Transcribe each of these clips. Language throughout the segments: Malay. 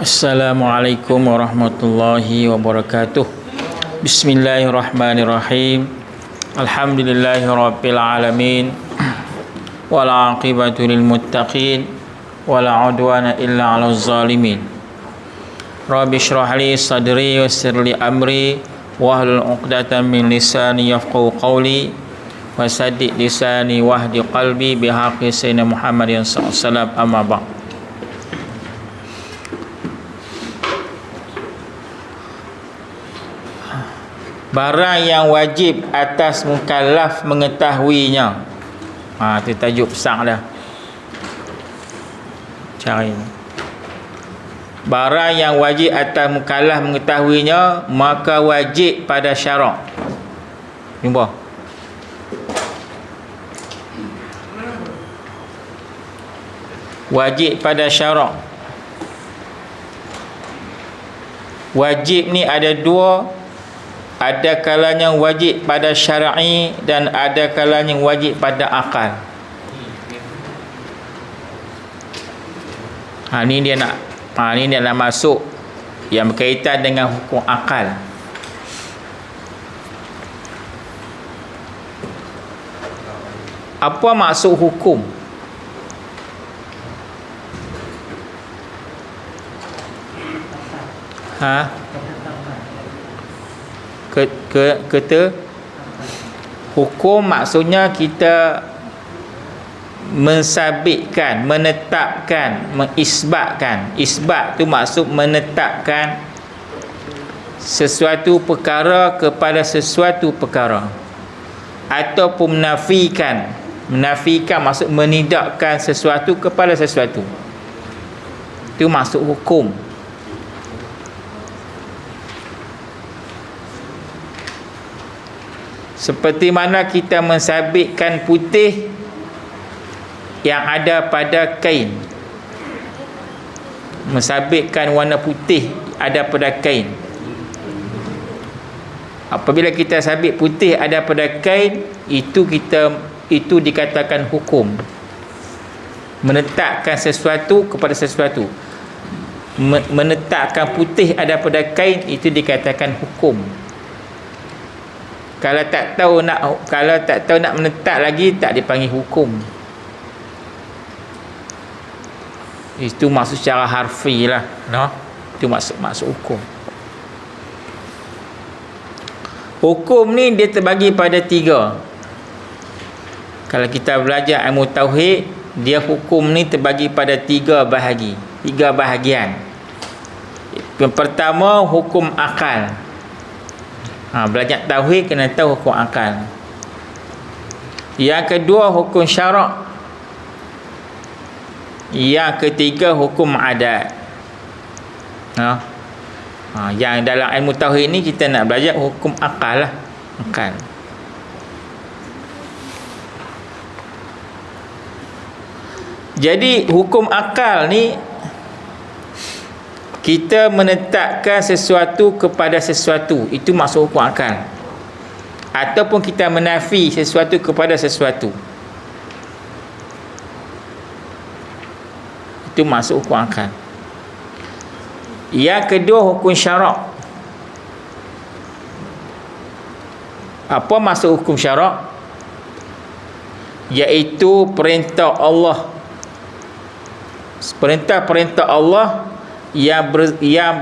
Assalamualaikum warahmatullahi wabarakatuh. Bismillahirrahmanirrahim. Alhamdulillahirabbil alamin. Wal 'aqibatu lil muttaqin. Wala 'udwana illa 'alal zalimin. Rabbi shrah li sadri yassir li amri wahlul 'uqdatam min lisani yafqahu qawli wasaddid lisani wahdi qalbi bihaqqi sayyidina Muhammadin sallallahu alaihi wasallam. Amma ba'd. Barang yang wajib atas mukallaf mengetahuinya. Itu tajuk besar dah. Cari. Barang yang wajib atas mukallaf mengetahuinya, maka wajib pada syarak. Jumpa. Wajib pada syarak. Wajib ni ada dua. Ada kalanya wajib pada syar'i dan ada kalanya wajib pada akal. Ni dia nak masuk yang berkaitan dengan hukum akal. Apa maksud hukum? Kata hukum maksudnya kita mensabitkan, menetapkan, mengisbatkan. Isbat tu maksud menetapkan sesuatu perkara kepada sesuatu perkara, ataupun menafikan. Menafikan maksud menidakkan sesuatu kepada sesuatu. Itu maksud hukum. Seperti mana kita mensabitkan putih yang ada pada kain. Mensabitkan warna putih ada pada kain. Apabila kita sabit putih ada pada kain, itu dikatakan hukum. Menetapkan sesuatu kepada sesuatu. Menetapkan putih ada pada kain, itu dikatakan hukum. Kalau tak tahu nak menetap lagi, tak dipanggil hukum. Itu maksud secara harfi lah, no? Itu maksud hukum. Hukum ni dia terbagi pada 3. Kalau kita belajar ilmu tauhid, dia hukum ni terbagi pada 3 bahagi, 3 bahagian. Yang pertama, hukum akal. Belajar tauhid kena tahu hukum akal. Yang kedua, hukum syarak. Yang ketiga, hukum adat. Yang dalam ilmu tauhid ni kita nak belajar hukum akal lah. Akal. Jadi hukum akal ni, kita menetapkan sesuatu kepada sesuatu. Itu maksud hukum akal. Ataupun kita menafi sesuatu kepada sesuatu. Itu maksud hukum akal. Yang kedua, hukum syarak. Apa maksud hukum syarak? Iaitu perintah Allah. Perintah-perintah Allah yang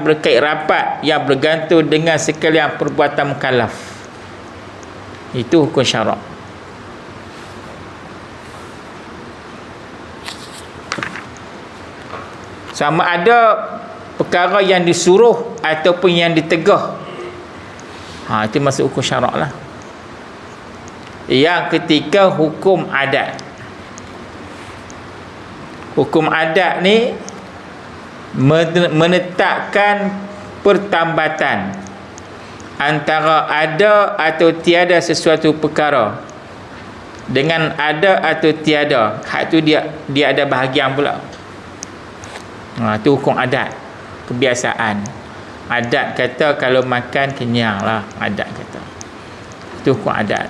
berkait rapat, yang bergantung dengan sekalian perbuatan mukallaf. Itu hukum syarak. Sama ada perkara yang disuruh ataupun yang ditegah. Itu masuk hukum syarak lah. Yang ketiga, hukum adat. Hukum adat ni menetapkan pertambatan antara ada atau tiada sesuatu perkara dengan ada atau tiada. Hak tu dia ada bahagian pula. Itu hukum adat, kebiasaan. Adat kata kalau makan kenyang lah, adat kata. Itu hukum adat.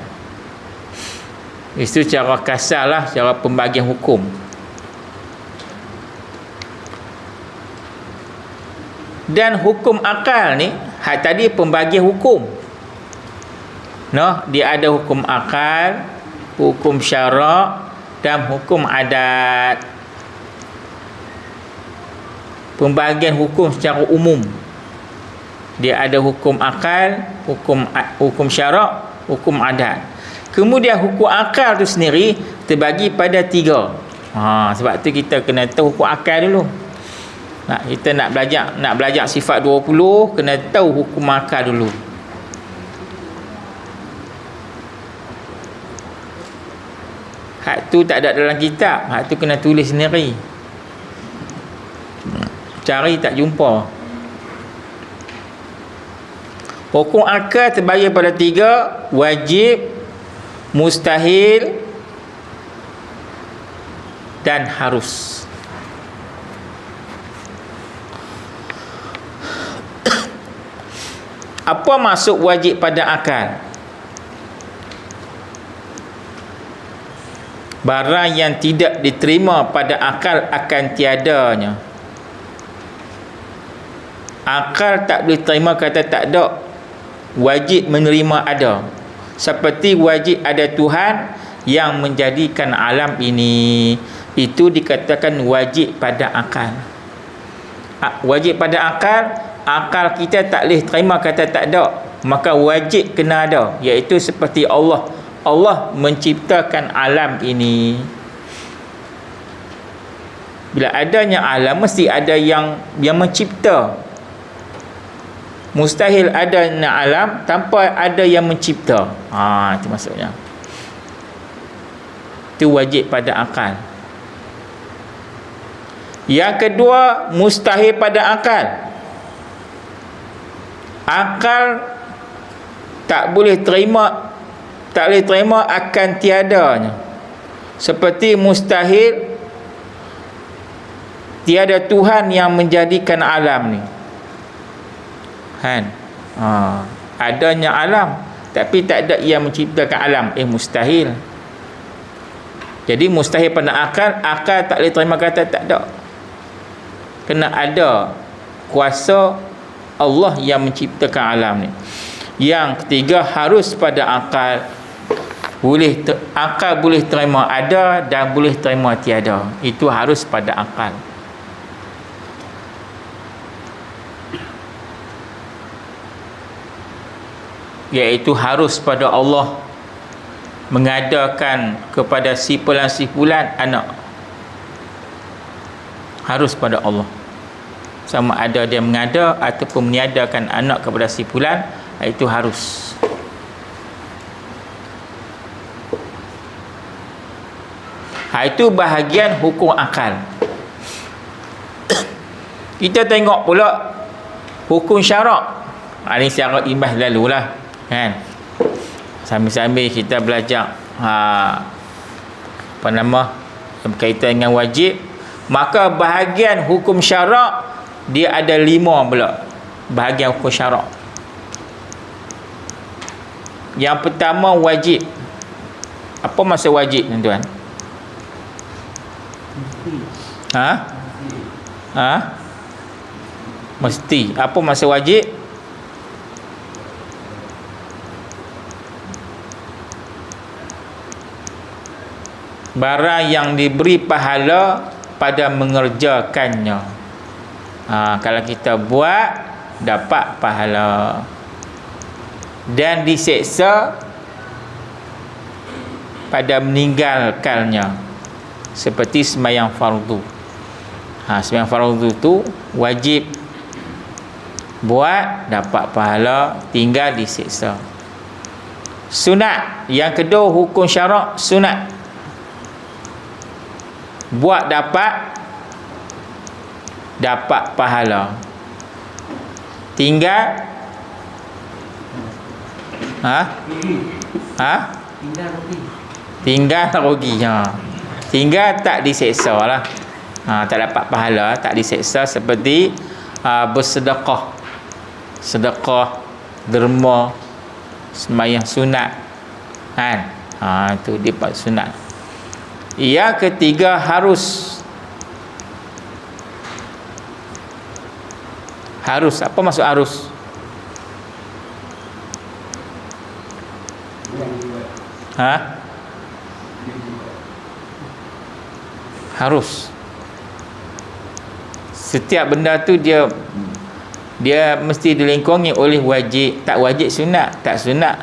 Itu cara kasar lah, cara pembagian hukum. Dan hukum akal ni, tadi pembagian hukum. Dia ada hukum akal, hukum syarak dan hukum adat. Pembagian hukum secara umum. Dia ada hukum akal, hukum syarak, hukum adat. Kemudian hukum akal tu sendiri terbagi pada 3. Sebab tu kita kena tahu hukum akal dulu. Kita nak belajar sifat 20, kena tahu hukum akal dulu. Hak tu tak ada dalam kitab, hak tu kena tulis sendiri. Cari tak jumpa. Hukum akal terbagi pada 3: wajib, mustahil dan harus. Apa maksud wajib pada akal? Barang yang tidak diterima pada akal akan tiadanya. Akal tak boleh terima kata tak ada. Wajib menerima ada. Seperti wajib ada Tuhan yang menjadikan alam ini. Itu dikatakan wajib pada akal. Wajib pada akal, akal kita tak boleh terima kata tak ada, maka wajib kena ada, iaitu seperti Allah menciptakan alam ini. Bila adanya alam, mesti ada yang mencipta. Mustahil adanya alam tanpa ada yang mencipta. Itu maksudnya. Itu wajib pada akal. Yang kedua, mustahil pada akal. Akal tak boleh terima akan tiadanya. Seperti mustahil tiada Tuhan yang menjadikan alam ni. Adanya alam tapi tak ada yang menciptakan alam, mustahil. Jadi mustahil pada akal tak boleh terima kata tak ada. Kena ada kuasa Allah yang menciptakan alam ni. Yang ketiga, harus pada akal. Akal boleh terima ada dan boleh terima tiada. Itu harus pada akal. Iaitu harus pada Allah mengadakan kepada si fulan anak. Harus pada Allah. Sama ada dia mengada ataupun meniadakan anak kepada si fulan, itu harus. Itu bahagian hukum akal. Kita tengok pula hukum syarak. Ini secara imbas lalulah, kan? Sambil-sambil kita belajar yang berkaitan dengan wajib. Maka bahagian hukum syarak dia ada 5 pula. Bahagian hukum syarak. Yang pertama, wajib. Apa maksud wajib, tuan-tuan? Mesti. Apa maksud wajib? Barang yang diberi pahala pada mengerjakannya. Kalau kita buat, dapat pahala. Dan diseksa pada meninggalkannya. Seperti sembahyang fardu. Sembahyang fardu tu wajib. Buat, dapat pahala. Tinggal, diseksa. Sunat. Yang kedua, hukum syarak sunat. Buat, dapat pahala. Tinggal tinggal rugi. Tinggal tak diseksa lah. Tak dapat pahala, tak diseksa. Seperti bersedekah, derma, sembahyang sunat, kan? Itu dia sunat. Yang ketiga, Harus. Apa maksud harus? Ha? Harus. Setiap benda tu dia mesti dilengkungi oleh wajib. Tak wajib sunat, tak sunat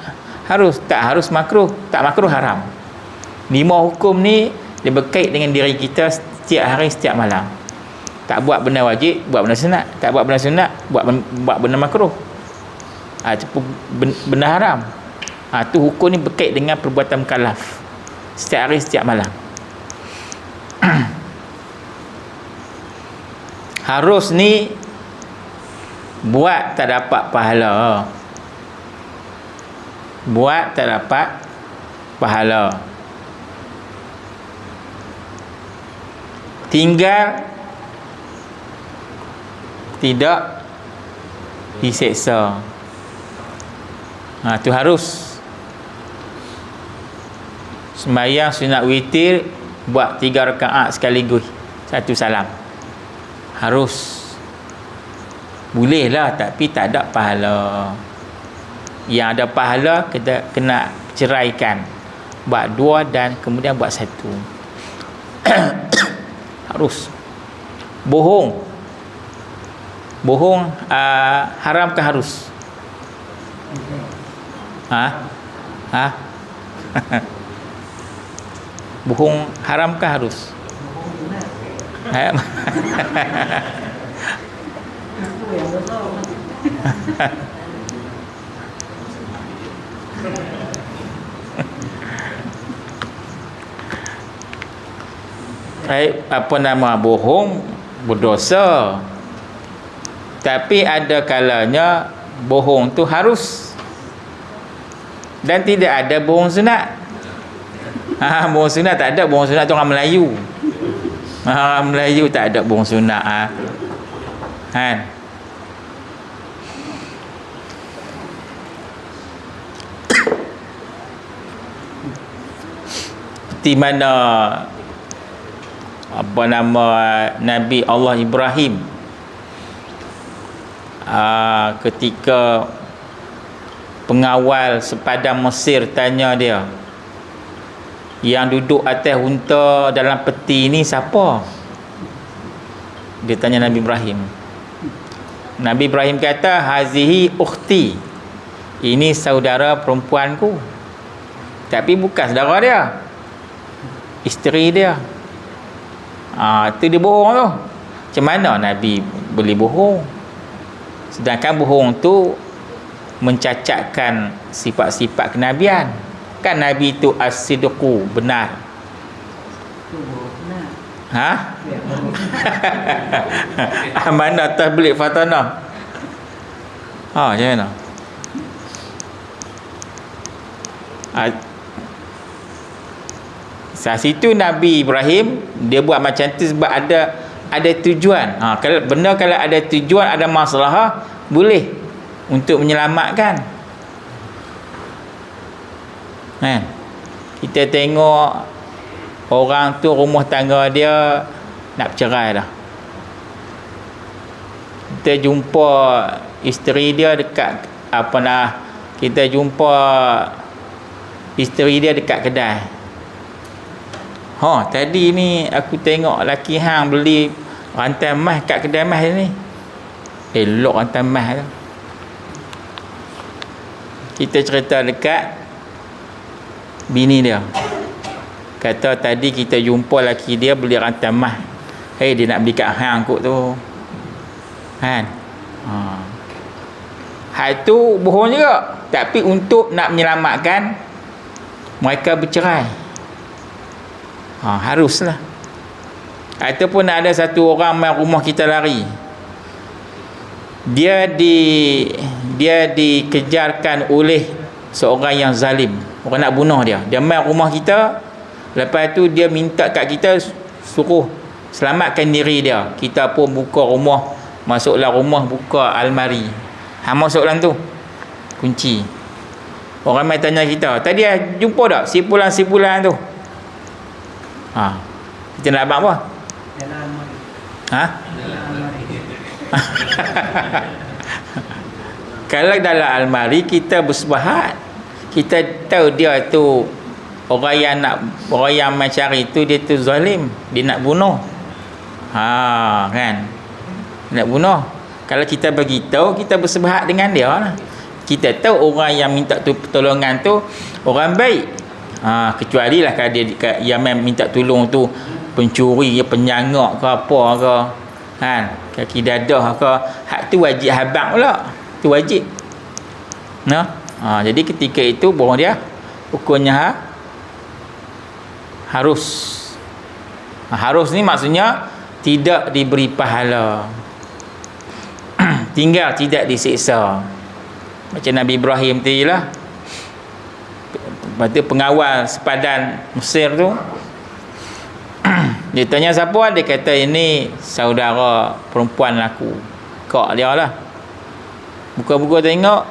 harus, tak harus makruh, tak makruh haram. 5 hukum ni dia berkait dengan diri kita setiap hari, setiap malam. Tak buat benda wajib, buat benda sunat. Tak buat benda sunat, buat benda makruh. Itu benda haram. Tu hukum ni berkait dengan perbuatan mukallaf setiap hari, setiap malam. Harus ni buat tak dapat pahala. Buat tak dapat pahala. Tinggal tidak diseksa. Tu harus. Sembahyang sunat witir buat 3 rakaat sekaligus, 1 salam. Harus. Boleh lah, tapi tak ada pahala. Yang ada pahala kita kena ceraikan, buat 2 dan kemudian buat 1. Harus. Bohong haram ke harus? Bohong haram ke harus? Bohong berdosa. Tapi ada kalanya bohong tu harus. Dan tidak ada bohong sunat. Bohong sunat tak ada. Bohong sunat tu orang Melayu. Orang Melayu tak ada bohong sunat. Kan? Seperti mana Nabi Allah Ibrahim ketika pengawal sepadang Mesir tanya dia, yang duduk atas unta dalam peti ni siapa? Dia tanya Nabi Ibrahim. Nabi Ibrahim kata, hazihi ukhti, ini saudara perempuanku. Tapi bukan saudara dia, isteri dia. Itu dia bohong tu. Macam mana Nabi boleh bohong? Sedangkan bohong tu mencacatkan sifat-sifat kenabian. Kan Nabi tu as-sidqu, benar. Mana tabligh fatana? Macam mana? Saat situ Nabi Ibrahim dia buat macam tu sebab ada tujuan. Kalau ada tujuan, ada masalah, boleh untuk menyelamatkan. Kita tengok orang tu rumah tangga dia nak bercerai dah. Kita jumpa isteri dia dekat kita jumpa isteri dia dekat kedai. Tadi ni aku tengok laki hang beli rantai emas kat kedai emas ni. Elok rantai emas tu. Kita cerita dekat bini dia. Kata tadi kita jumpa laki dia beli rantai emas. Dia nak beli kat hang kot tu. Kan? Hal tu bohong juga. Tapi untuk nak menyelamatkan mereka bercerai. Haruslah. Ataupun ada satu orang main rumah kita lari. Dia dikejarkan oleh seorang yang zalim. Orang nak bunuh dia. Dia main rumah kita. Lepas tu dia minta kat kita suruh selamatkan diri dia. Kita pun buka rumah. Masuklah rumah, buka almari. Masuk dalam tu. Kunci. Orang main tanya kita, tadi jumpa tak sipulan-sipulan tu? Kita nak buat apa? Kalau dalam almari kita bersubahat, kita tahu dia tu orang yang mencari tu dia tu zalim, dia nak bunuh. Kan, nak bunuh. Kalau kita bagi tahu, kita bersubahat dengan dia lah. Kita tahu orang yang minta pertolongan tu orang baik. Kecuali lah kalau dia yang minta tolong tu pencuri, penyangak ke apa ke, kan, kaki dadah ke, hak tu wajib habaq pula, tu wajib. Jadi ketika itu baru dia hukumnya harus. Harus ni maksudnya tidak diberi pahala, tinggal tidak disiksa. Macam Nabi Ibrahim tadi lah. Lepas tu pengawal sepadan Mesir tu dia tanya siapa, dia kata ini saudara perempuan aku, kak dia lah. Buka-buka tengok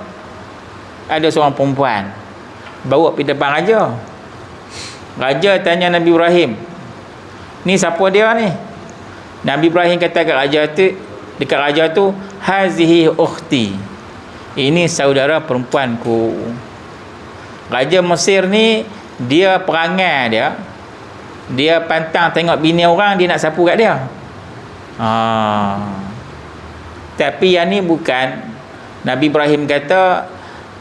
ada seorang perempuan, bawa pergi depan raja. Raja tanya Nabi Ibrahim, ni siapa dia ni? Nabi Ibrahim kata dekat raja tu, hazihi ukhti, ini saudara perempuanku. Raja Mesir ni dia perangai dia pantang tengok bini orang, dia nak sapu kat dia. Tapi yang ni bukan, Nabi Ibrahim kata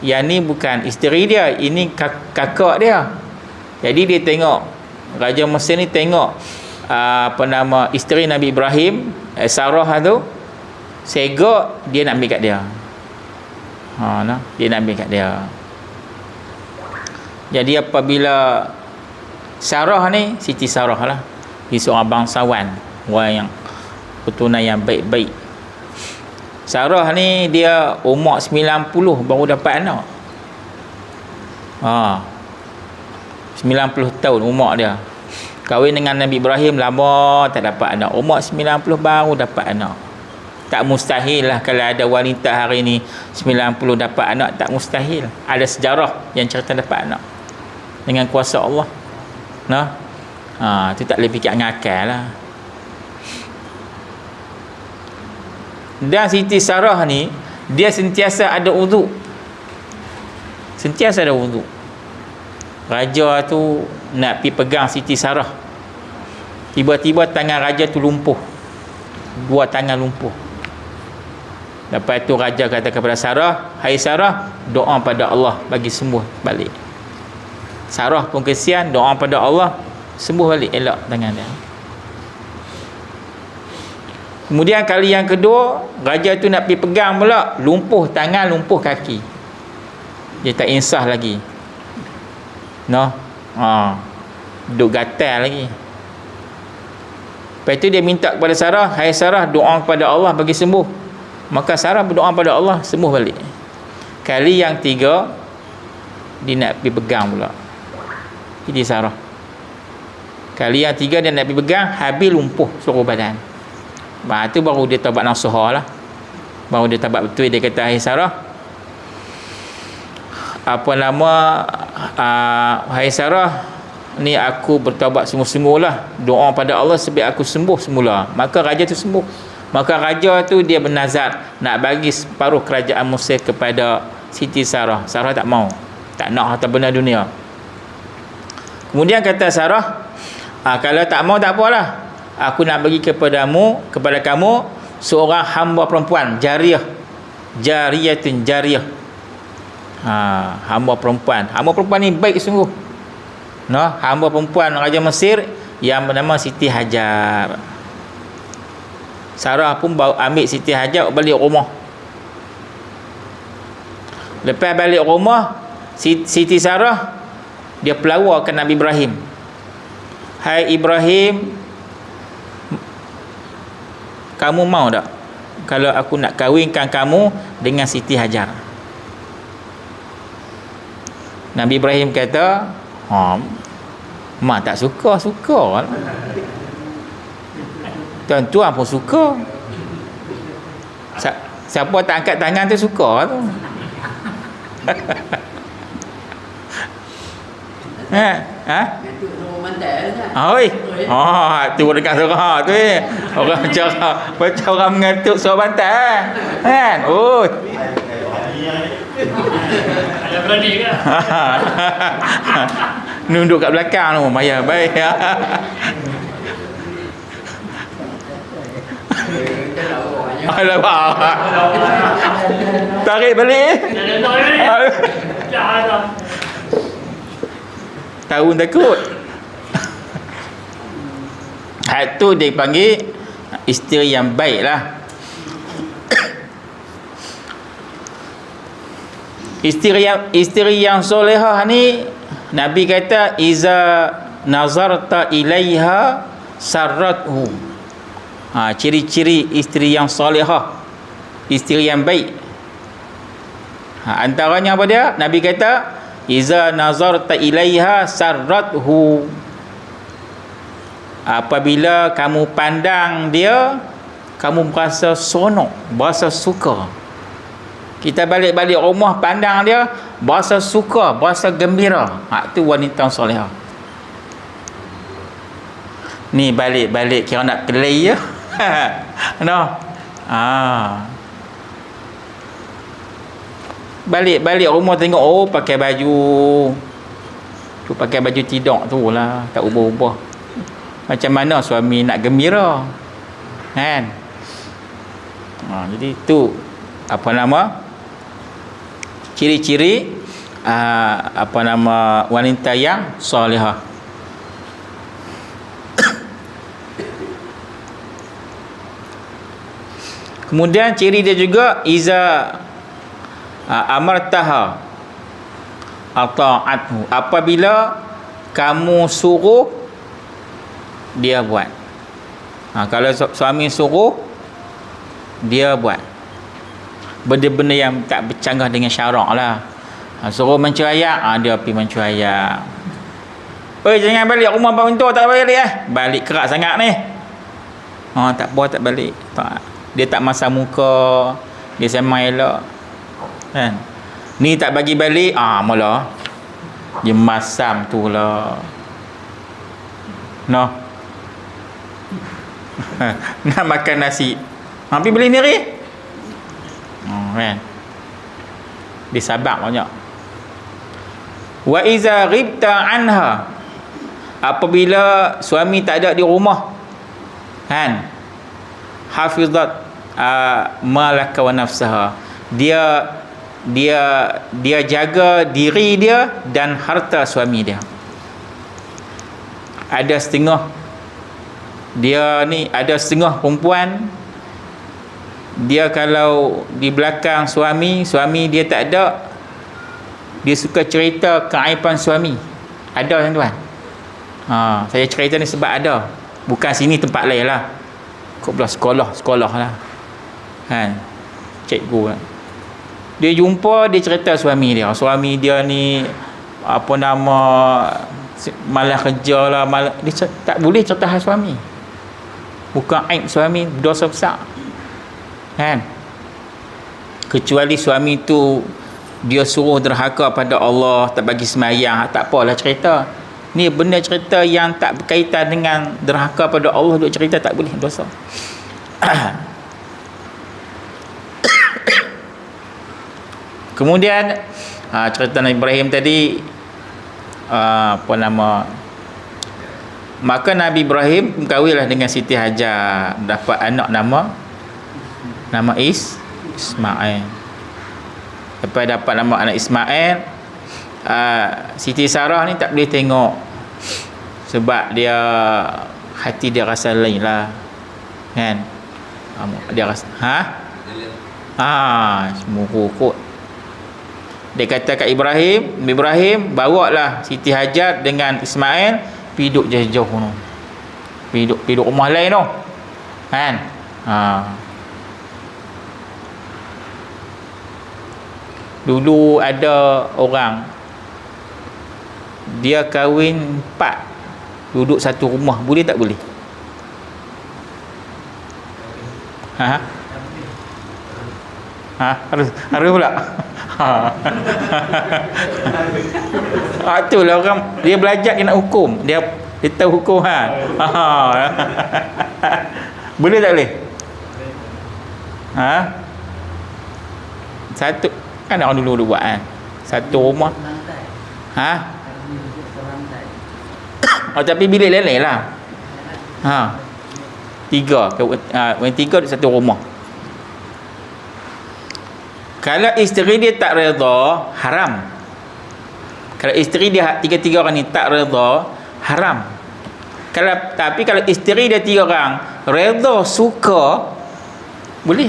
yang ni bukan isteri dia, ini kakak dia. Jadi dia tengok, Raja Mesir ni tengok isteri Nabi Ibrahim, Sarah tu segak, dia nak ambil kat dia. Dia nak ambil kat dia. Jadi apabila Sarah ni, Siti Sarah lah, dia seorang bangsawan, orang yang keturunan yang baik-baik. Sarah ni dia umur 90 baru dapat anak. 90 tahun umur dia. Kahwin dengan Nabi Ibrahim lama tak dapat anak. Umur 90 baru dapat anak. Tak mustahil lah kalau ada wanita hari ni 90 dapat anak, tak mustahil. Ada sejarah yang cerita dapat anak dengan kuasa Allah. Tu tak boleh fikir ngakal lah. Dan Siti Sarah ni dia sentiasa ada wuduk. Sentiasa ada wuduk. Raja tu nak pergi pegang Siti Sarah. Tiba-tiba tangan raja tu lumpuh. Dua tangan lumpuh. Lepas tu raja kata kepada Sarah, hai Sarah, doa pada Allah bagi sembuh balik. Sarah pun kesian, doa pada Allah, sembuh balik elok tangan dia. Kemudian kali yang kedua, raja tu nak pergi pegang pula, lumpuh tangan, lumpuh kaki. Dia tak insaf lagi. Duk gatal lagi. Lepas tu dia minta kepada Sarah, hai Sarah, doa kepada Allah bagi sembuh. Maka Sarah berdoa pada Allah, sembuh balik. Kali yang tiga, dia nak pergi pegang pula. Jadi Sarah. Kali yang tiga dia nak pergi pegang, habis lumpuh seluruh badan. Lepas tu baru dia taubat nasuhah lah. Baru dia taubat betul. Dia kata, hai Sarah, hai Sarah, ni aku bertaubat sungguh-sungguh lah, doa pada Allah supaya aku sembuh semula. Maka raja tu sembuh. Maka raja tu dia bernazar nak bagi separuh kerajaan Mesir kepada Siti Sarah. Sarah tak mau, tak nak harta benda dunia. Kemudian kata Sarah, kalau tak mau tak apalah, aku nak bagi kepada kamu seorang hamba perempuan, jariyatun jariyah. Hamba perempuan ni baik sungguh. Hamba perempuan Raja Mesir yang bernama Siti Hajar. Sarah pun bawa ambil Siti Hajar balik rumah. Lepas balik rumah, Siti Sarah dia pelawarkan Nabi Ibrahim. Hai Ibrahim, kamu mau tak kalau aku nak kahwinkan kamu dengan Siti Hajar? Nabi Ibrahim kata, mak tak suka lah. Tuan-tuan pun suka. Siapa tak angkat tangan tu suka tu. Ha? Itu rumah mantai kan. Oi. Oh, tu dekat surah tu orang cara macam orang mengatuk suara bantai. Kan? Oi. Ada berani ke? Nunduk kat belakang tu, Maya. Baik. Alamak. Tarik balik. Tahun takut. Hak tu dia panggil isteri yang baik lah. Isteri yang solehah ni Nabi kata iza nazarta ilaiha sarrathu. Ciri-ciri isteri yang solehah, isteri yang baik. Antaranya apa dia? Nabi kata iza nazarta ilaiha sarrathu. Apabila kamu pandang dia, kamu berasa seronok, berasa suka. Kita balik-balik rumah pandang dia, berasa suka, berasa gembira. Tu wanita solehah. Ni balik-balik kira nak kelai ya. No. Balik-balik rumah tengok, oh pakai baju tu, pakai baju tidur tu lah, tak ubah-ubah. Macam mana suami nak gembira, kan? Jadi tu apa nama, ciri-ciri apa nama wanita yang solehah. Kemudian ciri dia juga iza amartaha ata'athu. Apabila kamu suruh, dia buat. Kalau suami suruh, dia buat. Benda-benda yang tak bercanggah dengan syarak lah. Suruh mencuayak, dia pergi mencuayak. Oi, jangan balik rumah bang tu, tak balik Balik kerak sangat ni. Tak apa, tak balik. Tak. Dia tak masam muka, dia semai elok. Kan? Ni tak bagi balik, mula dia masam tu lah. No. Nak makan nasi. Pergi beli sendiri. Kan? Dia sabar banyak. Wa iza ghibta anha. Apabila suami tak ada di rumah, kan? Hafizat malaka wa nafsaha. Dia jaga diri dia dan harta suami dia. Ada setengah perempuan, dia kalau di belakang suami dia tak ada, dia suka cerita keaiban suami. Ada tuan-tuan. Saya cerita ni sebab ada, bukan sini, tempat lain lah. Kau belah sekolah lah, kan, cikgu lah. Dia jumpa, dia cerita suami dia ni apa nama, malah kerja lah, dia tak boleh cerita hal suami. Bukan aib suami, dosa besar, kan. Kecuali suami tu dia suruh derhaka pada Allah, tak bagi semayang, tak apalah cerita. Ni benda cerita yang tak berkaitan dengan derhaka pada Allah, duk cerita tak boleh, dosa. Kemudian cerita Nabi Ibrahim tadi, apa nama, maka Nabi Ibrahim kahwinlah dengan Siti Hajar, dapat anak nama Ismail. Lepas dapat nama anak Ismail, Siti Sarah ni tak boleh tengok, sebab dia hati dia rasa lain lah, kan. Dia rasa semua kot. Dia kata kat Ibrahim, bawalah Siti Hajar dengan Ismail pergi duduk jauh-jauh tu, pergi duduk rumah lain tu, kan. Dulu ada orang, dia kahwin 4, duduk satu rumah, boleh tak boleh? Harus pula. Itulah orang dia belajar dia nak hukum. Dia tahu hukum Boleh tak boleh? Satu kan orang dulu buat kan. Satu rumah. Tapi bilik lain lah. Tiga. Yang tiga di satu rumah. Kalau isteri dia tak redha, haram. Kalau isteri dia tiga-tiga orang ni tak redha, haram. Tapi kalau isteri dia 3 orang redha, suka, boleh.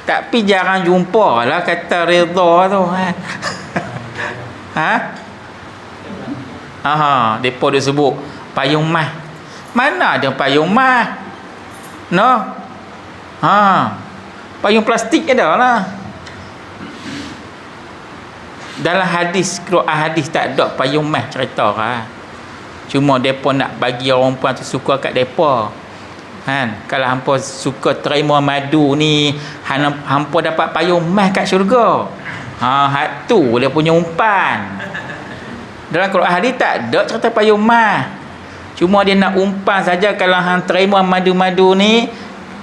Tapi jarang jumpa lah kata redha tu depa dia sebut payung mah. Mana ada payung mah? Payung plastik ada lah. Dalam hadis, hadis tak ada payung mah cerita kan. Cuma depa nak bagi orang perempuan tu suka kat depa. Kalau hampa suka terima madu ni, hampa dapat payung mah kat syurga. Hak tu dia punya umpan. Dalam Quran hadis tak ada cerita payung mah. Cuma dia nak umpan saja. Kalau hang terima madu-madu ni,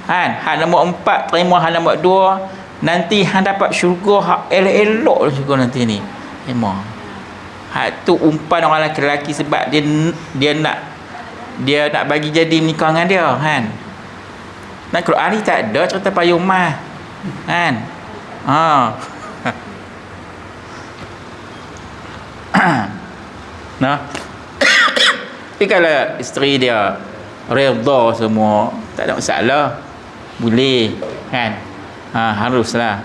hang nombor 4 terima hang nombor 2, nanti hang dapat syurga hak elok-elok syurga nanti ni. Memang hak tu umpan orang lelaki sebab dia nak bagi jadi nikah dengan dia Nak Quran ni tak ada cerita payung mah Tapi kalau isteri dia redha semua, tak ada masalah, boleh haruslah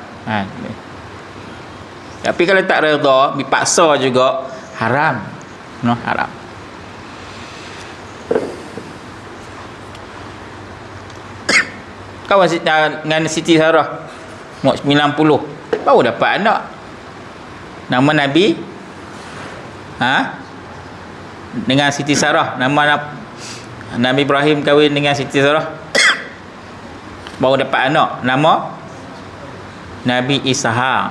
Tapi kalau tak redha, dipaksa juga, haram. Haram. Kawan dengan Siti Sarah umur 90 baru dapat anak. Nama Nabi dengan Siti Sarah, nama Nabi Ibrahim kahwin dengan Siti Sarah baru dapat anak, nama Nabi Ishaq.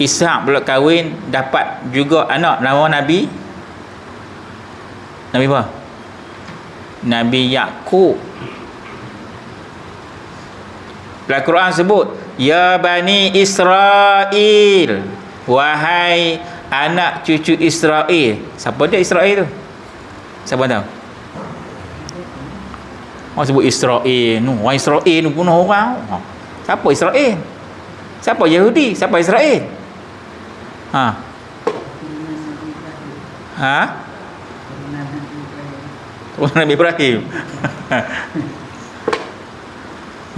Ishaq pula kahwin dapat juga anak, nama Nabi apa? Nabi Yaqub. Al-Quran sebut, ya Bani Israel, wahai anak cucu Israel. Siapa dia Israel tu? Siapa tahu? Orang sebut Israel. Orang Israel tu bunuh orang. Siapa Israel? Siapa Yahudi? Siapa Israel? Nabi Ibrahim.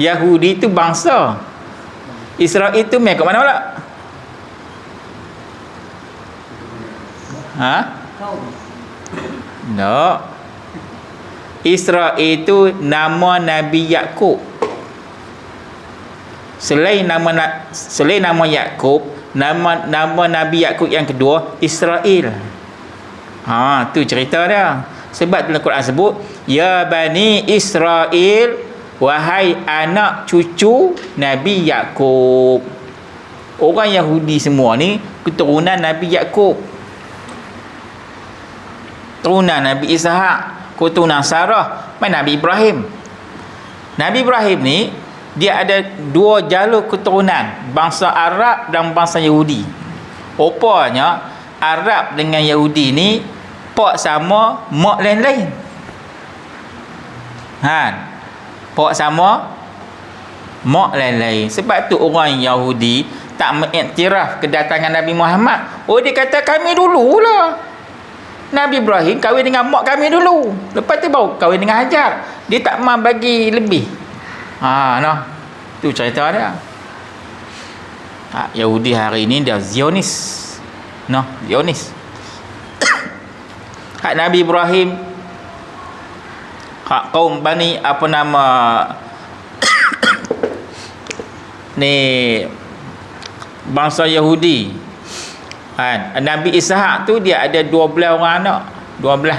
Yahudi itu bangsa. Israel itu kat mana pula? No. Israel itu nama Nabi Yaqub. Selain nama Yaqub, nama Nabi Yaqub yang kedua Israel. Tu cerita dia. Sebab dalam Quran sebut, ya Bani Israel, wahai anak cucu Nabi Yaqub. Orang Yahudi semua ni keturunan Nabi Yaqub, keturunan Nabi Ishaq, keturunan Sarah, Nabi Ibrahim. Nabi Ibrahim ni dia ada 2 jalur keturunan, bangsa Arab dan bangsa Yahudi. Rupanya Arab dengan Yahudi ni pak sama, mak lain-lain. Pak sama, mak lain-lain. Sebab tu orang Yahudi tak mengiktiraf kedatangan Nabi Muhammad. Dia kata kami dululah. Nabi Ibrahim kahwin dengan mak kami dulu, lepas tu baru kahwin dengan Hajar. Dia tak mau bagi lebih. Tu cerita dia. Yahudi hari ini dia Zionis. Zionis. Hak Nabi Ibrahim, hak kaum Bani apa nama ni, bangsa Yahudi. Nabi Ishaq tu dia ada 12 orang anak. 12.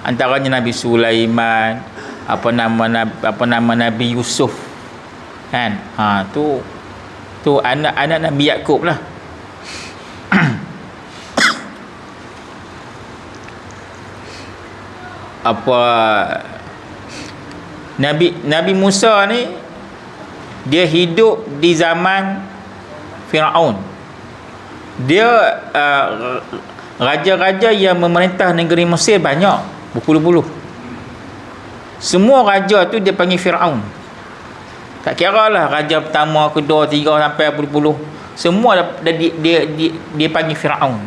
Antaranya Nabi Sulaiman, Nabi Yusuf kan. Tu anak Nabi Yakub lah. Nabi Musa ni dia hidup di zaman Firaun. Dia raja-raja yang memerintah negeri Mesir banyak, berpuluh-puluh. Semua raja tu dia panggil Firaun. Tak kira lah raja pertama, kedua, tiga sampai berpuluh-puluh. Semua dia panggil Firaun.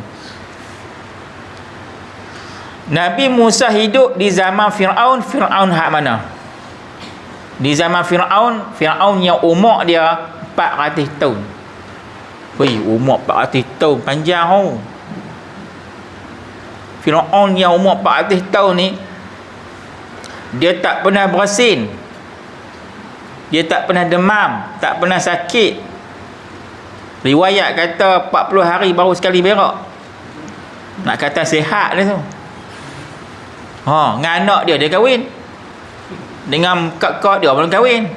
Nabi Musa hidup di zaman Firaun. Firaun hak mana? Di zaman Firaun yang umur dia 400 tahun. Wei, umur 400 tahun panjang oh. Firaun yang umur 400 tahun ni, dia tak pernah bersin, dia tak pernah demam, tak pernah sakit. Riwayat kata 40 hari baru sekali berak. Nak kata sihat dia tu. Dengan anak dia kahwin, dengan kakak dia belum kahwin.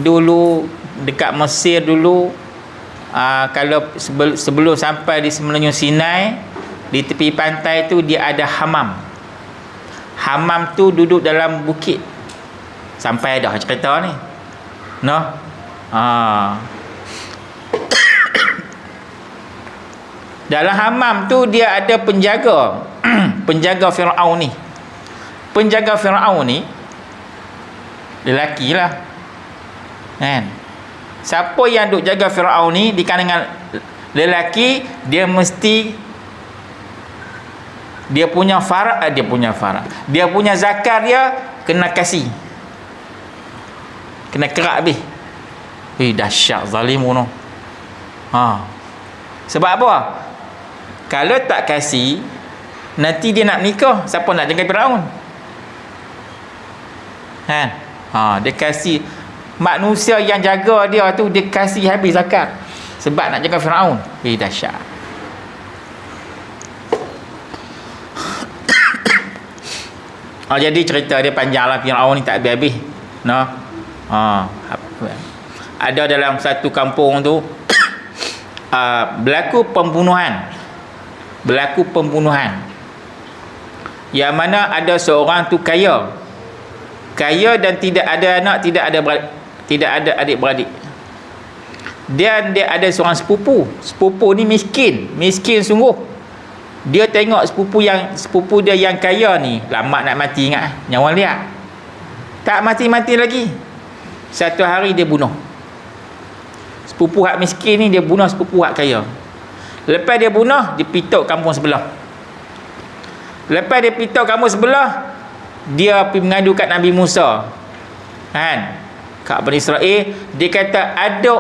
Dulu dekat Mesir dulu, kalau sebelum sampai di Semenanjung Sinai, di tepi pantai tu dia ada hamam. Hamam tu duduk dalam bukit. Sampai dah cerita ni. Dalam hamam tu dia ada penjaga. Penjaga Firaun ni. Penjaga Firaun ni lelaki lah kan. Siapa yang duk jaga Firaun ni di kalangan lelaki, dia mesti dia punya farah, dia punya zakat dia kena kasih, kena kerak habis. Dahsyat zalim tu. Sebab apa? Kalau tak kasih, nanti dia nak nikah, siapa nak jaga Firaun kan? Dia kasih, manusia yang jaga dia tu dia kasih habis zakat sebab nak jaga Firaun. Dahsyat. Jadi cerita dia panjang lah. Firaun ni tak habis-habis. Ada dalam satu kampung tu berlaku pembunuhan yang mana ada seorang tu kaya dan tidak ada anak, tidak ada adik-beradik. Dan dia ada seorang sepupu ni miskin sungguh. Dia tengok sepupu dia yang kaya ni lama nak mati, ingat nyawa liat, tak mati-mati lagi. Satu hari dia bunuh sepupu hak miskin ni, dia bunuh sepupu hak kaya. Lepas dia bunuh, dia pitok kampung sebelah. Lepas dia pitok kampung sebelah, dia pergi mengadu kat Nabi Musa kan, kat Bani Israel. Dia kata ada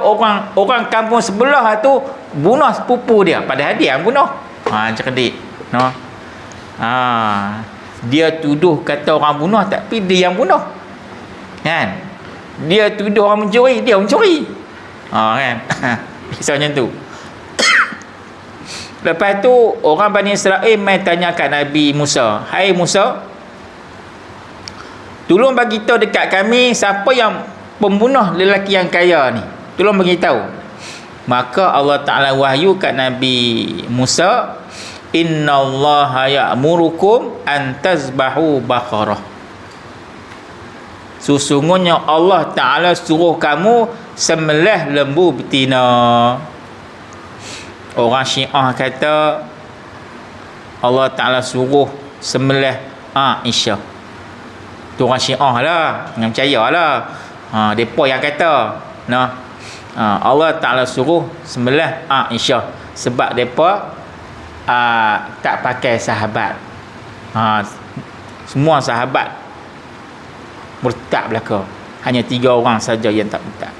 orang kampung sebelah tu bunuh sepupu dia, padahal dia yang bunuh. Cerdik dia tuduh kata orang bunuh, tapi dia yang bunuh kan. Dia tuduh orang mencuri, dia mencuri kan. Kisah macam tu. Lepas tu orang Bani Israel mai tanya kat Nabi Musa, hai Musa, tolong bagi tahu dekat kami siapa yang pembunuh lelaki yang kaya ni, tolong bagi tahu. Maka Allah Ta'ala wahyu kat Nabi Musa, innallaha ya'murukum an tazbahu baqarah. Sesungguhnya Allah Ta'ala suruh kamu sembelih lembu betina. Orang Syiah kata Allah Ta'ala suruh sembelih Aisyah. Tu orang Syiah lah, jangan percaya lah. Mereka yang kata Allah Ta'ala suruh sembelih Aisyah sebab mereka tak pakai sahabat. Semua sahabat murtad belaka, hanya 3 orang saja yang tak murtad.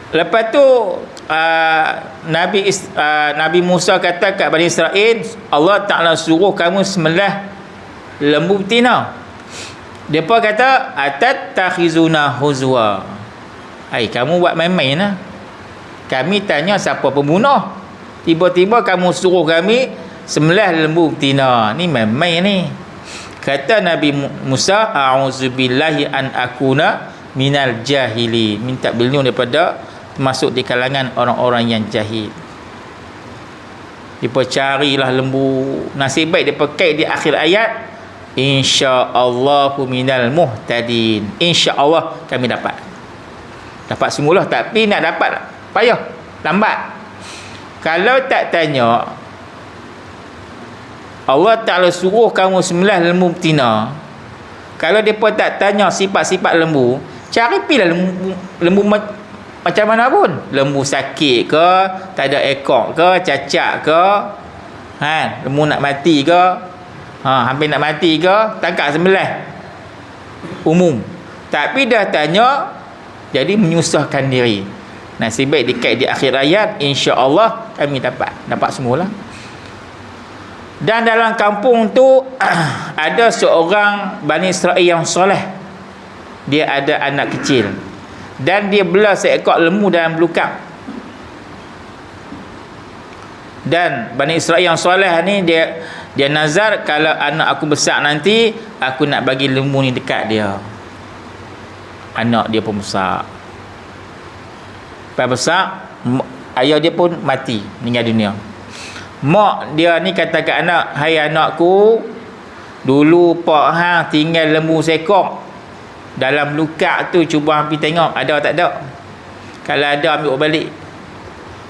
Lepas tu Nabi Musa kata kat Bani Israel, Allah Ta'ala suruh kamu sembelih lembu betina. Depa kata atattakhizuna huzwa. Kamu buat main-main lah. Kami tanya siapa pembunuh, tiba-tiba kamu suruh kami sembelih lembu betina. Ni main-main ni. Kata Nabi Musa, a'udzubillahi an akuna minal jahili. Minta berlindung daripada masuk di kalangan orang-orang yang jahil. Depa carilah lembu. Nasib baik depa kait di akhir ayat, insyaallahu minal muhtadin. Insya-Allah kami dapat. Dapat semula, tapi nak dapat payah, lambat. Kalau tak tanya, Allah Ta'ala suruh kamu sembelih lembu betina. Kalau depa tak tanya sifat-sifat lembu, cari pilah lembu macam mana pun. Lembu sakit ke, tak ada ekor ke, cacat ke, lembu nak mati ke, hampir nak mati ke, tangkap sembelih umum. Tapi dah tanya, jadi menyusahkan diri. Nasib baik dekat di akhir ayat, insya-Allah kami dapat semualah. Dan dalam kampung tu ada seorang Bani Israel yang soleh. Dia ada anak kecil dan dia belah seekor lembu dalam belukang. Dan Bani Israel yang soleh ni dia nazar, kalau anak aku besar nanti, aku nak bagi lembu ni dekat dia. Anak dia pun besar. Lepas besar, ayah dia pun mati, meninggal dunia. Mak dia ni kata kat anak, hai anakku, dulu pak hang tinggal lembu seekor dalam lukak tu, cuba hang pergi tengok ada tak ada. Kalau ada, ambil balik.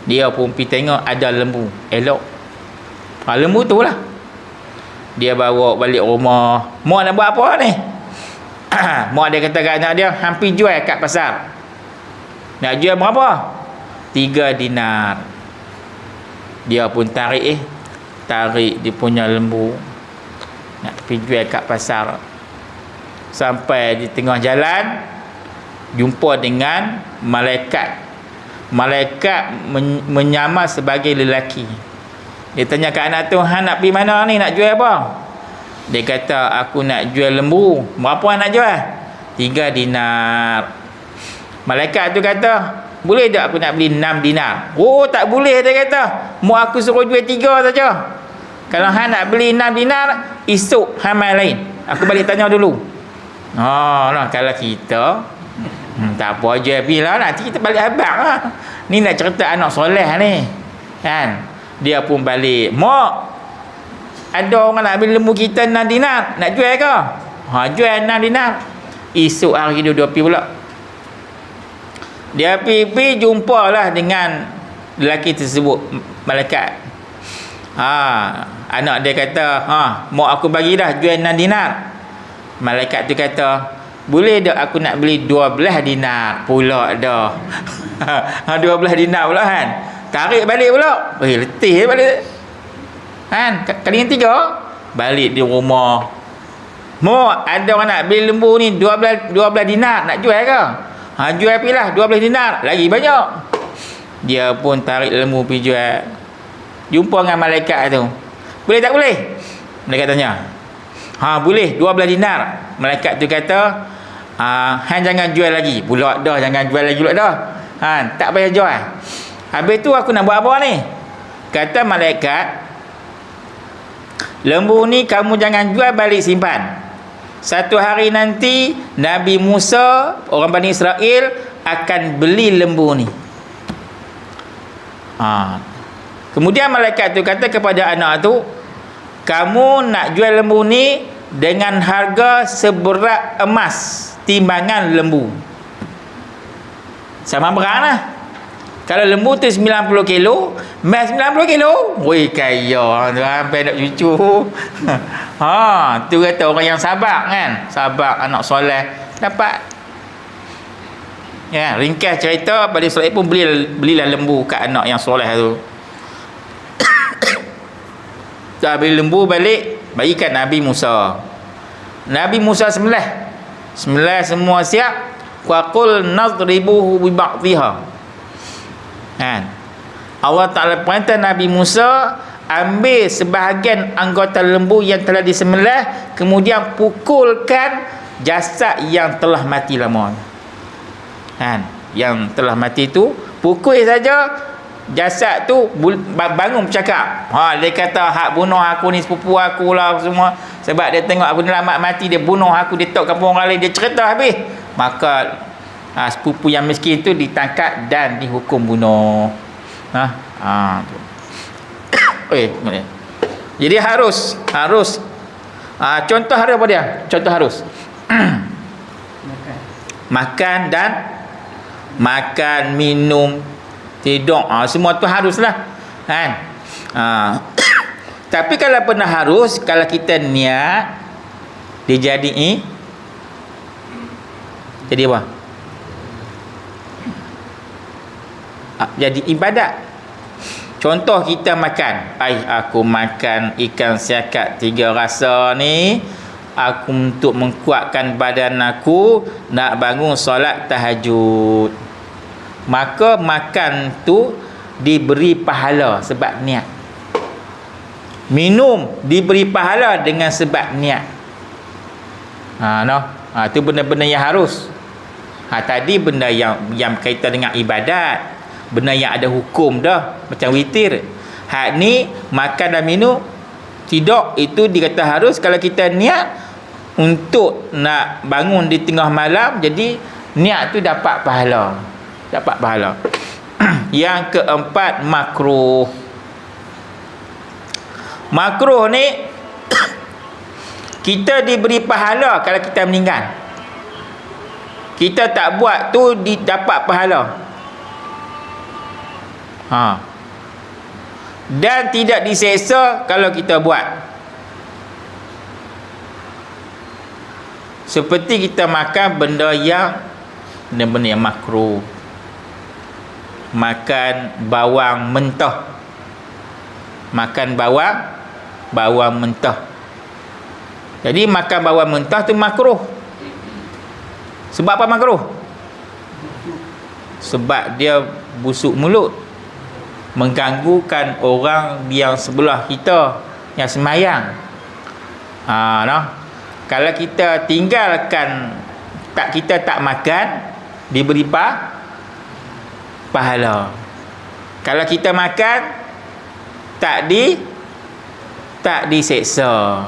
Dia pun pergi tengok ada lembu, elok. Lembu tu lah dia bawa balik rumah. Mak nak buat apa ni? Mak dia kata kat anak dia, hang pergi jual kat pasar. Nak jual berapa? 3 dinar. Dia pun tarik dia punya lembu, nak pergi jual kat pasar. Sampai di tengah jalan, jumpa dengan malaikat. Malaikat menyamar sebagai lelaki. Dia tanya kat anak tu, hang nak pergi mana ni, nak jual apa? Dia kata, aku nak jual lembu. Berapa nak jual? 3 dinar. Malaikat tu kata, boleh tak aku nak beli 6 dinar? Oh, tak boleh, dia kata. Mau aku suruh jual 3 saja. Kalau hang nak beli 6 dinar, esok hang mai lain. Aku balik tanya dulu. Nah, kalau kita tak apa, jual bila nanti kita balik abang lah. Ni nak cerita anak soleh ni. Kan? Dia pun balik. Mak, ada orang nak beli lembu kita 6 dinar. Nak jual ke? Jual 6 dinar. Esok hari dia pergi pula. Dia pergi jumpalah dengan lelaki tersebut, malaikat. Anak dia kata, mak aku bagi dah jual 6 dinar. Malaikat tu kata, boleh tak aku nak beli 12 dinar pula dah. 12 dinar pula kan. Tarik balik pula. Letih balik. Kan? Kali yang 3 balik di rumah. Mak, ada orang nak beli lembu ni 12 dinar, nak jual ke? Jual pilah 12 dinar, lagi banyak. Dia pun tarik lembu pergi jual. Jumpa dengan malaikat tu. Boleh tak boleh? Malaikat tanya. Boleh, 12 dinar. Malaikat tu kata, hang jangan jual lagi. Pula dah, jangan jual lagi pula dah. Tak payah jual. Habis tu aku nak buat apa ni? Kata malaikat, lembu ni kamu jangan jual, balik simpan. Satu hari nanti Nabi Musa, orang Bani Israel, akan beli lembu ni. Kemudian malaikat tu kata kepada anak tu, kamu nak jual lembu ni dengan harga seberat emas timbangan lembu. Sama berat lah. Kalau lembu tu 90 kilo, emas 90 kilo. Woi, kaya tu, sampai nak cucu. Tu kata orang yang sabar kan. Sabar, anak soleh dapat. Ya, ringkas cerita, Bani Israel pun belilah lembu kat anak yang soleh tu. Dah beli lembu balik, bagikan Nabi Musa. Nabi Musa sembelih semua siap. Wa qul nadribuhu bi ba'dihha. Allah Ta'ala perintah Nabi Musa, ambil sebahagian anggota lembu yang telah disembelih, kemudian pukulkan jasad yang telah mati lama. Yang telah mati tu, pukul saja, jasad tu bangun bercakap. Dia kata hak bunuh aku ni sepupu aku lah semua. Sebab dia tengok aku selamat mati, dia bunuh aku, dia tok kampung orang lain, dia cerita habis. Maka sepupu yang miskin tu ditangkap dan dihukum bunuh. Jadi harus contoh ada apa dia? Contoh harus makan dan minum, tidur, semua tu haruslah kan. Tapi kalau pernah harus, kalau kita niat dia jadi apa? Jadi ibadat. Contoh kita makan, aku makan ikan siakat 3 rasa ni, aku untuk menguatkan badan aku nak bangun solat tahajud. Maka makan tu diberi pahala sebab niat. Minum diberi pahala dengan sebab niat. Tu benda-benda yang harus. Tadi benda yang berkaitan dengan ibadat, benda yang ada hukum dah, macam witir. Hak ni makan dan minum, tidur, itu dikata harus kalau kita niat untuk nak bangun di tengah malam. Jadi niat tu dapat pahala. Yang keempat, makruh. Makruh ni kita diberi pahala kalau kita meninggal. Kita tak buat tu dapat pahala. Dan tidak diseksa kalau kita buat. Seperti kita makan benda yang makruh. Makan bawang mentah. Makan bawang mentah. Jadi makan bawang mentah tu makruh. Sebab apa makruh? Sebab dia busuk mulut, mengganggukan orang yang sebelah kita yang semayang. Kalau kita tinggalkan, kita tak makan, diberi pahala. Kalau kita makan, tak diseksa.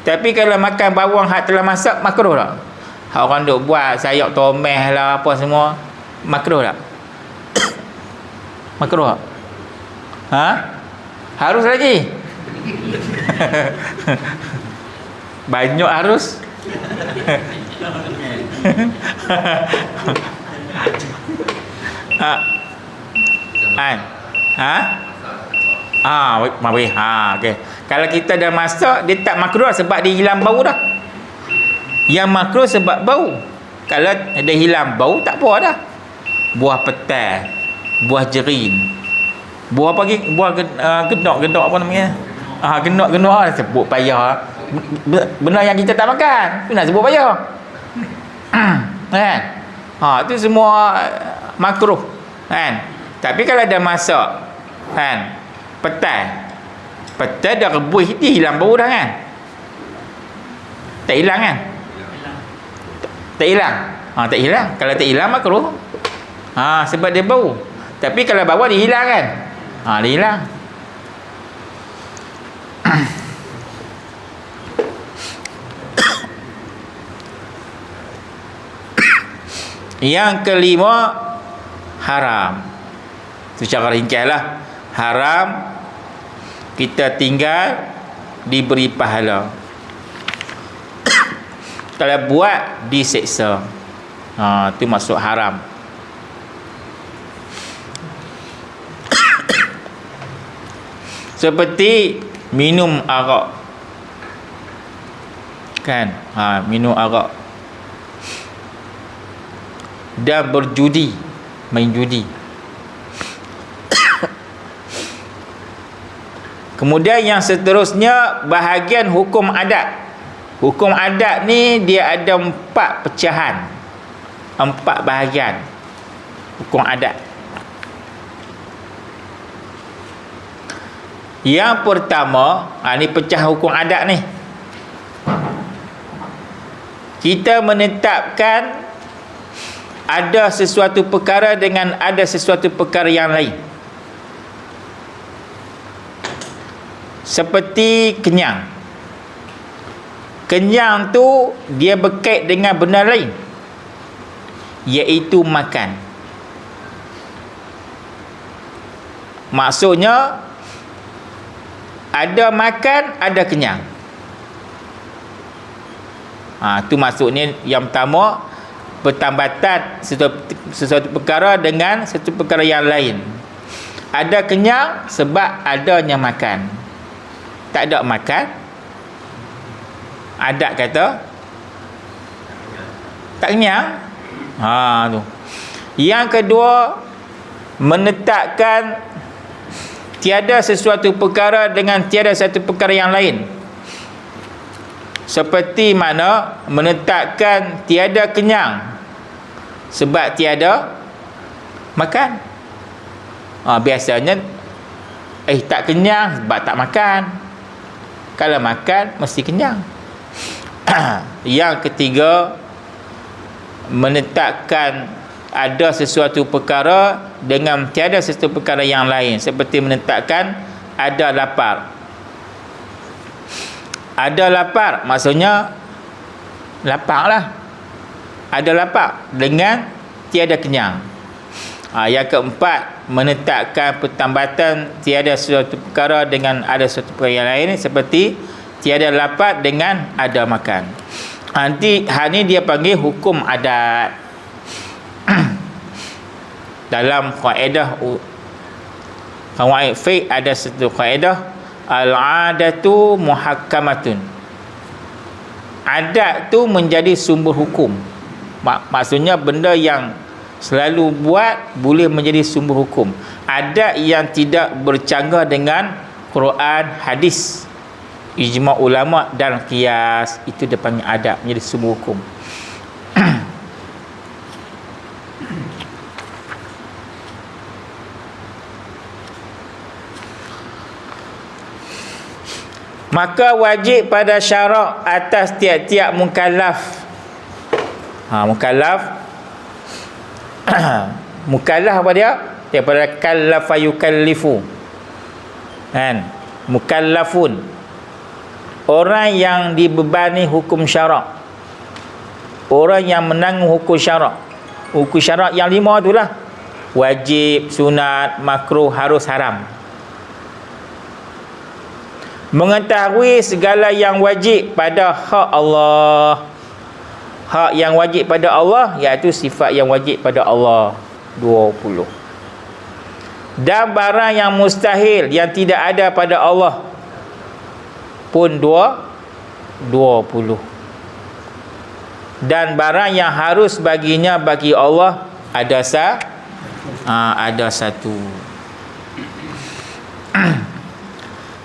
Tapi kalau makan bawang hak telah masak, makruh tak? Orang duk buat sayur tomeh lah apa semua, makruh tak? Makruh tak? Harus lagi. Banyak harus. Okey. Kalau kita dah masak, dia tak makruh sebab dia hilang bau dah. Yang makruh sebab bau. Kalau dia hilang bau, tak apa dah. Buah petai, buah jerin, buah apa lagi? Buah gedok apa namanya? Genok sebut payah. Benda yang kita tak makan, tu nak sebut payah. Kan? Tu semua makruh, kan? Tapi kalau dah masak, kan? Petai dah rebus, dia hilang bau dah, kan? Tak hilang, kan? Tak hilang. Tak hilang. Kalau tak hilang makruh. Sebab dia bau. Tapi kalau bawah dia hilang, kan? Dia hilang. Yang kelima, haram. Secara ringkaslah, haram kita tinggal diberi pahala. Kalau buat diseksa. Itu maksud haram. Seperti minum arak, kan? Minum arak dan berjudi, main judi. Kemudian yang seterusnya, bahagian hukum adat. Hukum adat ni dia ada 4 pecahan, 4 bahagian hukum adat. Yang pertama, ni pecah hukum adat ni. Kita menetapkan ada sesuatu perkara dengan ada sesuatu perkara yang lain. Seperti kenyang. Kenyang tu dia berkait dengan benda lain, iaitu makan. Maksudnya ada makan, ada kenyang. Tu maksudnya yang pertama, pertambatan sesuatu perkara dengan sesuatu perkara yang lain. Ada kenyang sebab adanya makan. Tak ada makan, ada kata tak kenyang. Tu. Yang kedua, menetapkan tiada sesuatu perkara dengan tiada satu perkara yang lain. Seperti mana menetapkan tiada kenyang sebab tiada makan. Biasanya tak kenyang sebab tak makan. Kalau makan mesti kenyang. Yang ketiga, menetapkan ada sesuatu perkara dengan tiada sesuatu perkara yang lain. Seperti menetapkan ada lapar. Ada lapar maksudnya laparlah. Ada lapar dengan tiada kenyang. Yang keempat, menetapkan pertambatan tiada sesuatu perkara dengan ada sesuatu perkara yang lain. Seperti tiada lapar dengan ada makan. Hal ni dia panggil hukum adat. Dalam kaedah fiqh ada satu kaedah, al-adatu muhakkamatun. Adat tu menjadi sumber hukum. Maksudnya benda yang selalu buat boleh menjadi sumber hukum. Adat yang tidak bercanggah dengan Quran, hadis, ijma' ulama dan qiyas, itu dia panggil adat, menjadi sumber hukum. Maka wajib pada syarak atas tiap-tiap mukallaf. Mukallaf mukallaf apa dia? Daripada kallafa yukallifu. Mukallafun, orang yang dibebani hukum syarak, orang yang menanggung hukum syarak. Hukum syarak yang 5 itulah: wajib, sunat, makruh, harus, haram. Mengetahui segala yang wajib pada hak Allah. Hak yang wajib pada Allah, iaitu sifat yang wajib pada Allah 20. Dan barang yang mustahil, yang tidak ada pada Allah pun 20. Dan barang yang harus baginya bagi Allah ada satu.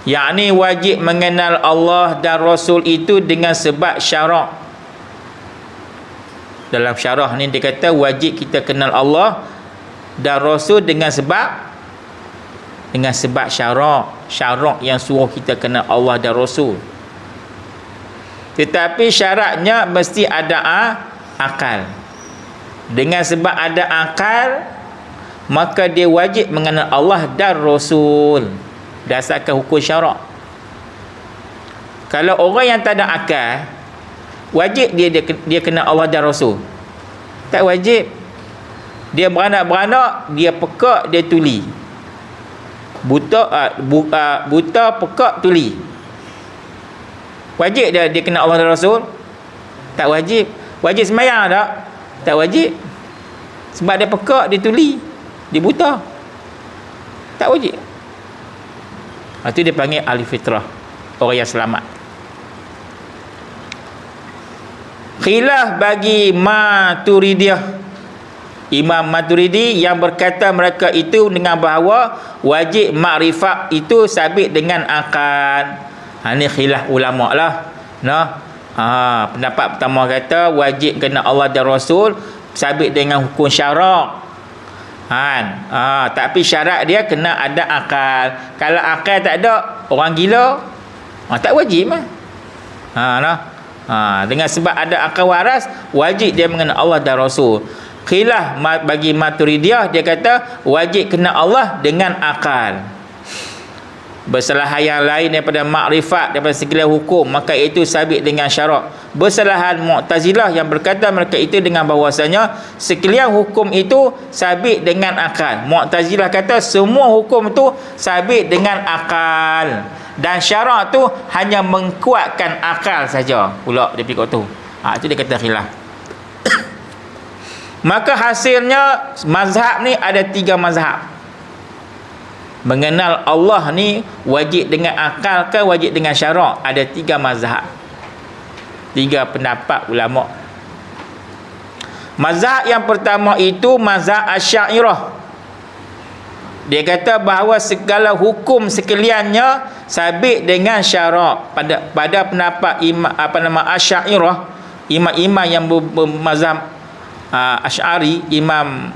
Yakni wajib mengenal Allah dan Rasul itu dengan sebab syarak. Dalam syarah ni dia kata wajib kita kenal Allah dan Rasul dengan sebab syarak yang suruh kita kenal Allah dan Rasul. Tetapi syaratnya mesti ada akal. Dengan sebab ada akal, maka dia wajib mengenal Allah dan Rasul berdasarkan hukum syarak. Kalau orang yang tak ada akal, wajib dia kenal Allah dan Rasul? Tak wajib. Dia beranak-beranak, dia pekak, dia tuli. Buta pekak, tuli. Wajib dia kenal Allah dan Rasul? Tak wajib. Wajib sembahyang tak? Tak wajib. Sebab dia pekak, dia tuli, dia buta. Tak wajib. Itu dia panggil ahli fitrah, orang yang selamat. Khilaf bagi Maturidiyah, Imam Maturidi yang berkata mereka itu dengan bahawa wajib makrifat itu sabit dengan akal. Ini khilaf ulama lah. Pendapat pertama kata wajib kena Allah dan Rasul sabit dengan hukum syarak. Tapi syarat dia kena ada akal. Kalau akal tak ada, orang gila, tak wajib lah. Dengan sebab ada akal waras, wajib dia mengenal Allah dan Rasul. Khilaf bagi Maturidiyah, dia kata wajib kenal Allah dengan akal. Bersalahan yang lain daripada makrifat, daripada sekalian hukum, maka itu sabit dengan syarak. Bersalahan Mu'tazilah yang berkata mereka itu dengan bahawasanya sekalian hukum itu sabit dengan akal. Mu'tazilah kata semua hukum itu sabit dengan akal, dan syarak tu hanya mengkuatkan akal saja. Pula dia pikir tu. Itu dia kata khilaf. Maka hasilnya mazhab ni ada 3 mazhab. Mengenal Allah ni wajib dengan akal ke wajib dengan syarak? Ada 3 mazhab, 3 pendapat ulama. Mazhab yang pertama itu mazhab Asy'ariyah. Dia kata bahawa segala hukum sekaliannya sabit dengan syarak. Pada pendapat Asy'ariyah, imam-imam yang bermazhab Asy'ari, imam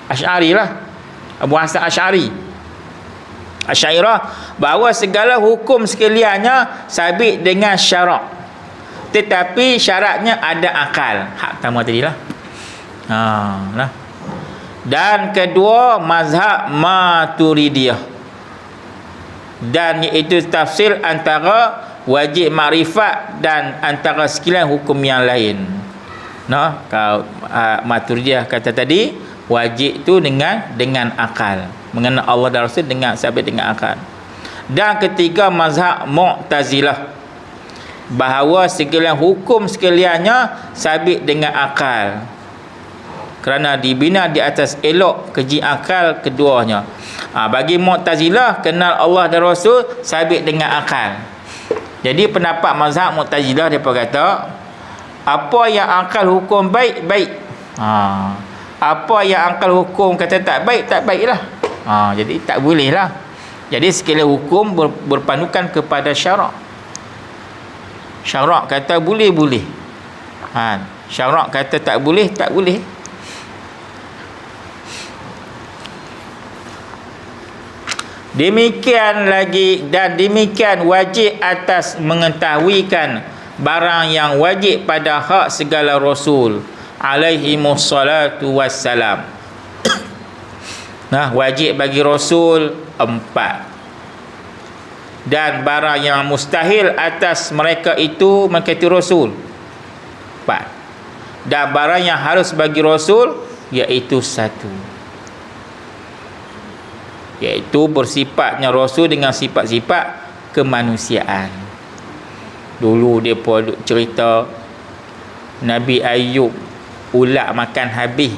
Asy'ari lah, Abu Hasan Asy'ari, Asy'ariyah, bahawa segala hukum sekaliannya sabit dengan syarak, tetapi syaratnya ada akal. Hak pertama tadilah. Lah. Dan kedua mazhab Maturidiyah, dan iaitu tafsir antara wajib makrifat dan antara sekalian hukum yang lain. Kalau Maturidiyah kata tadi wajib tu dengan akal, mengenal Allah dan Rasul dengan sabit dengan akal. Dan ketiga mazhab Mu'tazilah, bahawa sekalian hukum sekaliannya sabit dengan akal, kerana dibina di atas elok keji akal keduanya. Bagi Mu'tazilah, kenal Allah dan Rasul sabit dengan akal. Jadi pendapat mazhab Mu'tazilah, dia kata apa yang akal hukum baik, baik. Apa yang akal hukum kata tak baik, tak baiklah. Jadi tak boleh lah. Jadi sekalian hukum berpandukan kepada syarak. Syarak kata boleh, boleh. Syarak kata tak boleh, tak boleh. Demikian lagi, dan demikian wajib atas mengetahuikan barang yang wajib pada hak segala Rasul alaihimus salatu wassalam. Wajib bagi Rasul 4, dan barang yang mustahil atas mereka itu mengikuti Rasul 4, dan barang yang harus bagi Rasul iaitu 1, iaitu bersifatnya Rasul dengan sifat-sifat kemanusiaan. Dulu dia pun cerita Nabi Ayub ulat makan habis,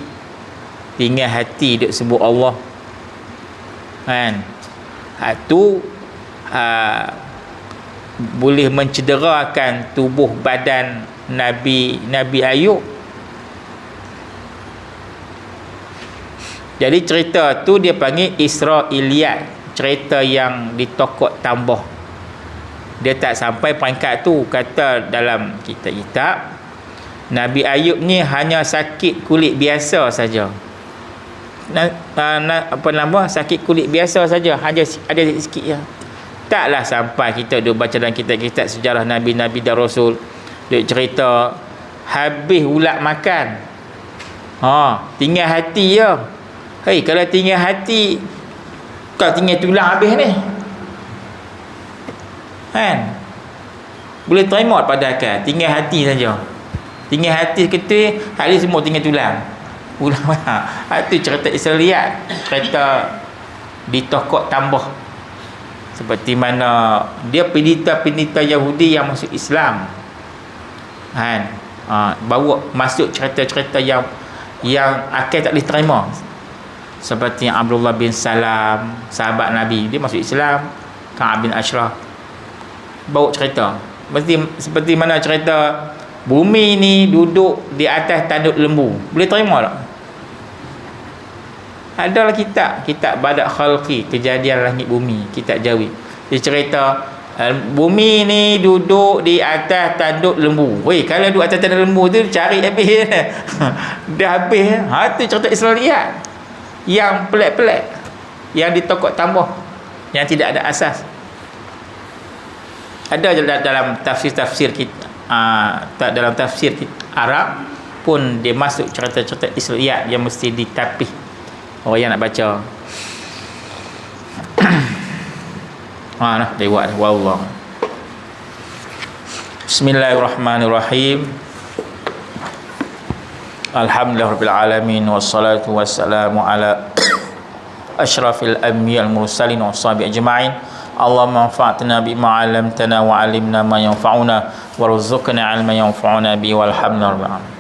tinggal hati duk sebut Allah. Itu boleh mencederakan tubuh badan Nabi Ayub. Jadi cerita tu dia panggil Israiliyat, cerita yang ditokok tambah. Dia tak sampai peringkat tu. Kata dalam kitab-kitab, Nabi Ayub ni hanya sakit kulit biasa saja. Sakit kulit biasa saja, hanya ada sikit je. Taklah sampai kita duk baca dalam kitab-kitab sejarah Nabi-Nabi dan Rasul, duk cerita habis ulat makan, tinggal hati je. Kalau tinggal hati, kau tinggal tulang habis ni, boleh terima pada akal. Tinggal hati saja, tinggal hati ketul, hari semua tinggal tulang. Itu cerita Israiliyat, cerita ditokok tambah. Seperti mana dia pendeta-pendeta Yahudi yang masuk Islam, bawa masuk cerita-cerita yang akal tak boleh terima. Seperti Abdullah bin Salam, sahabat Nabi, dia masuk Islam. Ka'ab bin Ashraf bawa cerita seperti mana cerita bumi ni duduk di atas tanduk lembu. Boleh terima tak? Adalah kitab Badak Khalqi, kejadian langit bumi, kitab Jawi. Dia cerita bumi ni duduk di atas tanduk lembu. Kalau duduk atas tanduk lembu tu cari habis. Dah habis. Itu cerita Israiliyat yang pelik-pelik, yang ditokok tambah, yang tidak ada asas. Ada dalam tafsir kita, dalam tafsir Arab, pun dia masuk cerita-cerita Israiliyat, dia mesti ditapih orang yang nak baca. Nah, dia buat wallah. Bismillahirrahmanirrahim. Alhamdulillahirabbil alamin wassalatu wassalamu ala asyrafil anbiya'il mursalin washabi ajma'in. Allahumma anfa'na bima 'allamtana wa 'allimna ma yanfa'una warzuqna 'ilman yanfa'una bi walhamdulillah.